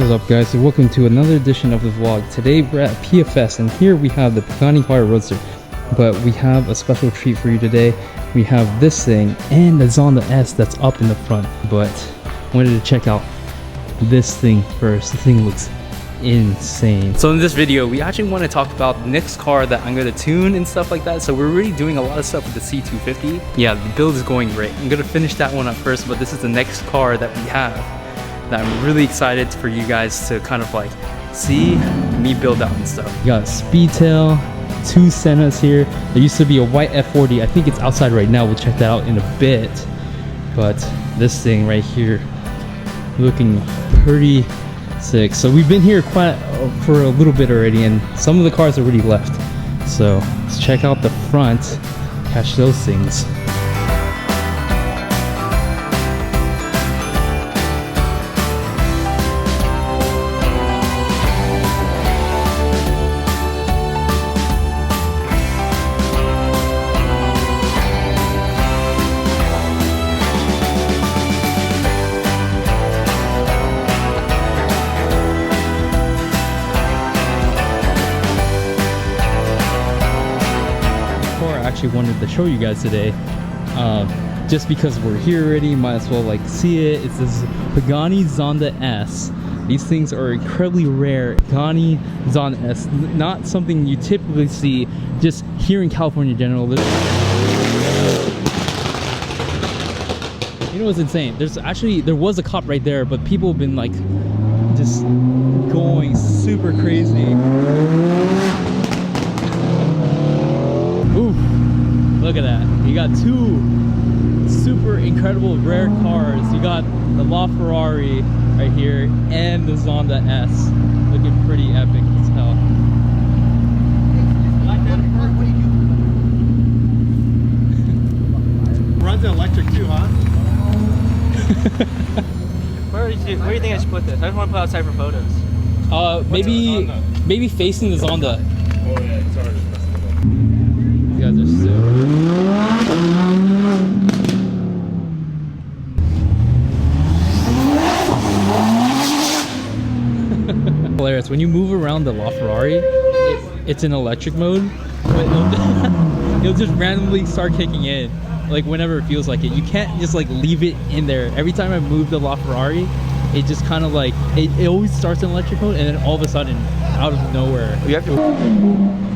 What is up, guys, and welcome to another edition of the vlog. Today we're at PFS and here we have the Pagani Huayra Roadster, but we have a special treat for you today. We have this thing and the Zonda S that's up in the front, but I wanted to check out this thing first. The thing looks insane. So in this video we actually want to talk about the next car that I'm going to tune and stuff like that. So we're already doing a lot of stuff with the C350. Yeah, the build is going great. I'm going to finish that one up first, but this is the next car that we have that I'm really excited for you guys to kind of like see me build out and stuff. You got Speedtail, two Sennas here. There used to be a white F40. I think it's outside right now. We'll check that out in a bit. But this thing right here looking pretty sick. So we've been here quite for a little bit already, and some of the cars already left. So let's check out the front, catch those things. Actually wanted to show you guys today, just because we're here already, might as well like see it. It's this Pagani Zonda S. These things are incredibly rare. Pagani Zonda S, not something you typically see just here in California in general. You know what's insane? There was a cop right there, but people have been like just going super crazy. Oof. Look at that. You got two super incredible rare cars. You got the LaFerrari right here and the Zonda S. Looking pretty epic as hell. Runs electric too, huh? Where do you think I should put this? I just want to put outside for photos. Maybe facing the Zonda. Oh yeah, it's already messed up. You guys are so... Hilarious. When you move around the LaFerrari, it's in electric mode, but it'll just randomly start kicking in, like whenever it feels like it. You can't just like leave it in there. Every time I move the LaFerrari, it just kind of like, it always starts in electric mode, and then all of a sudden, out of nowhere. You have to.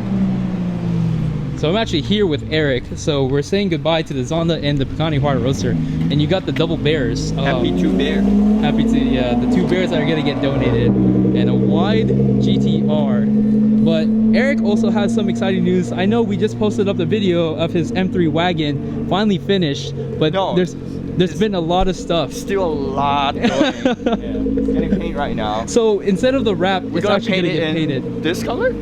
So I'm actually here with Eric. So we're saying goodbye to the Zonda and the Pagani Huayra Roadster, and you got the double bears. Happy two bear. Happy to, yeah, the two bears that are gonna get donated, and a wide GTR. But Eric also has some exciting news. I know we just posted up the video of his M3 wagon finally finished, but no, there's been a lot of stuff. Still a lot going. Yeah, it's getting painted right now. So instead of the wrap, it's actually gonna get painted. This color?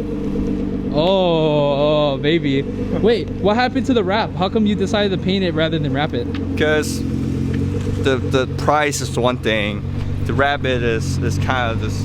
Oh, baby. Wait, what happened to the wrap? How come you decided to paint it rather than wrap it? Because the price is one thing. The wrap it is kind of this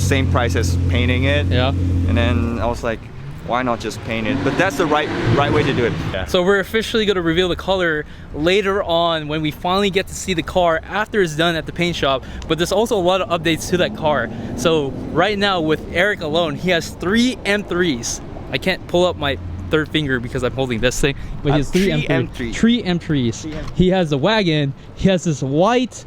same price as painting it. Yeah. And then I was like, why not just paint it? But that's the right way to do it. Yeah. So we're officially going to reveal the color later on when we finally get to see the car after it's done at the paint shop. But there's also a lot of updates to that car. So right now with Eric alone, he has 3 M3s. I can't pull up my third finger because I'm holding this thing, but he has 3 M3s. 3 M3s. He has the wagon, he has this white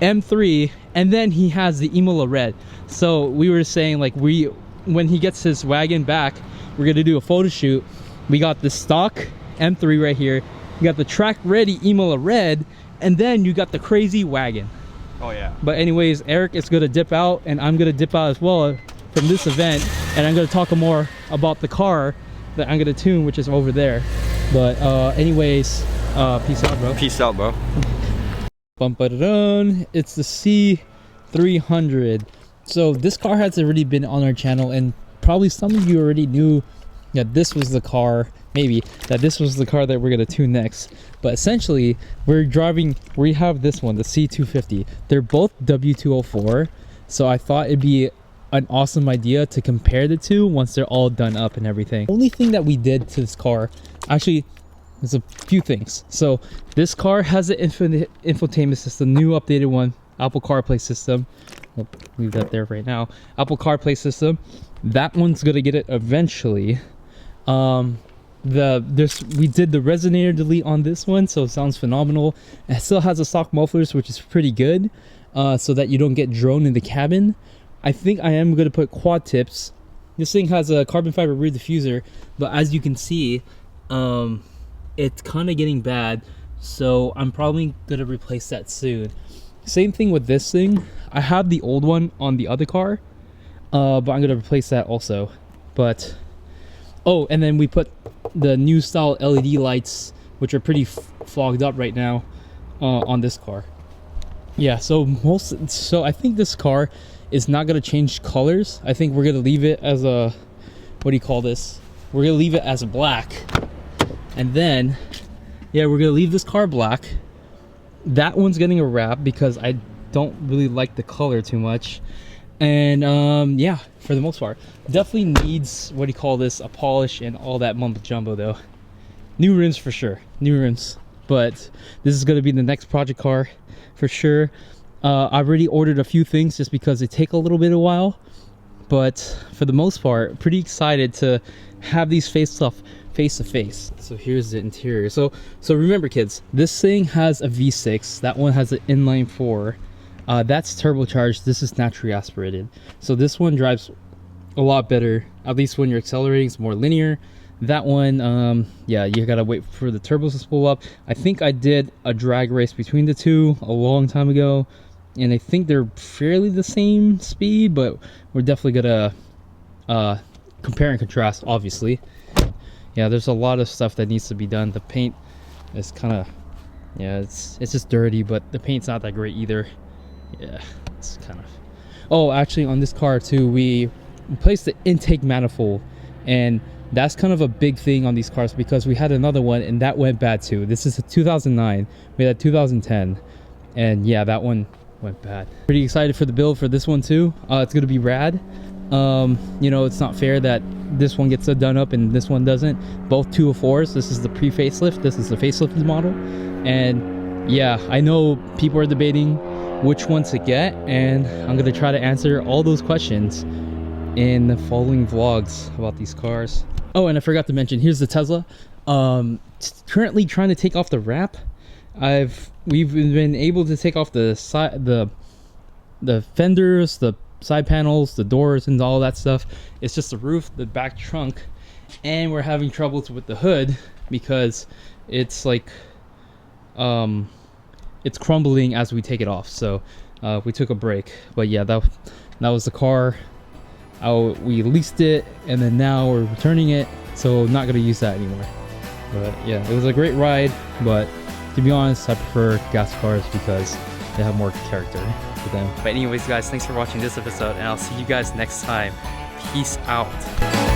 M3, and then he has the Imola red. So we were saying like when he gets his wagon back, we're gonna do a photo shoot. We got the stock M3 right here. You got the track ready Imola red, and then you got the crazy wagon. Oh yeah. But anyways, Eric is gonna dip out, and I'm gonna dip out as well from this event, and I'm gonna talk more about the car that I'm gonna tune, which is over there. But anyways, peace out, bro. Peace out, bro. It's the C300. So this car has already been on our channel, and probably some of you already knew that this was the car, maybe, that this was the car that we're gonna tune next. But essentially, we have this one, the C350. They're both W204, so I thought it'd be an awesome idea to compare the two once they're all done up and everything. The only thing that we did to this car, actually, there's a few things. So this car has an infotainment system, new updated one, Apple CarPlay system. We'll leave that there right now. Apple CarPlay system. That one's gonna get it eventually. We did the resonator delete on this one, so it sounds phenomenal. It still has a stock mufflers, which is pretty good, so that you don't get drone in the cabin. I think I am gonna put quad tips. This thing has a carbon fiber rear diffuser, but as you can see, it's kind of getting bad, so I'm probably gonna replace that soon. Same thing with this thing. I have the old one on the other car, but I'm gonna replace that also. But oh, and then we put the new style LED lights, which are pretty fogged up right now, on this car. Yeah, so I think this car is not gonna change colors. I think we're gonna leave it as a, what do you call this? We're gonna leave it as black, and then yeah, we're gonna leave this car black. That one's getting a wrap because I don't really like the color too much. And yeah, for the most part, definitely needs, what do you call this, a polish and all that mumbo jumbo though. New rims for sure, new rims. But this is gonna be the next project car for sure. I've already ordered a few things just because they take a little bit of a while, but for the most part, pretty excited to have these face to face. So here's the interior. So remember kids, this thing has a V6, that one has an inline 4. That's turbocharged, this is naturally aspirated. So this one drives a lot better, at least when you're accelerating. It's more linear. That one, yeah, you gotta wait for the turbos to spool up. I think I did a drag race between the two a long time ago, and I think they're fairly the same speed, but we're definitely gonna compare and contrast, obviously. Yeah, there's a lot of stuff that needs to be done. The paint is kind of, yeah, it's just dirty, but the paint's not that great either. Yeah, it's kind of, oh, actually on this car too, we replaced the intake manifold, and that's kind of a big thing on these cars because we had another one and that went bad too. This is a 2009, we had a 2010, and yeah, that one went bad. Pretty excited for the build for this one too. It's gonna be rad. You know, it's not fair that this one gets done up and this one doesn't. Both 204s. This is the pre-facelift, this is the facelifted model. And yeah, I know people are debating which one to get, and I'm gonna try to answer all those questions in the following vlogs about these cars. Oh, and I forgot to mention, here's the Tesla. Currently trying to take off the wrap. We've been able to take off the side, the fenders, the side panels, the doors, and all that stuff. It's just the roof, the back trunk, and we're having troubles with the hood because it's like it's crumbling as we take it off. So we took a break, but yeah, that was the car. We leased it, and then now we're returning it, so not gonna use that anymore. But yeah, it was a great ride, but to be honest, I prefer gas cars because they have more character to them. But anyways guys, thanks for watching this episode, and I'll see you guys next time. Peace out.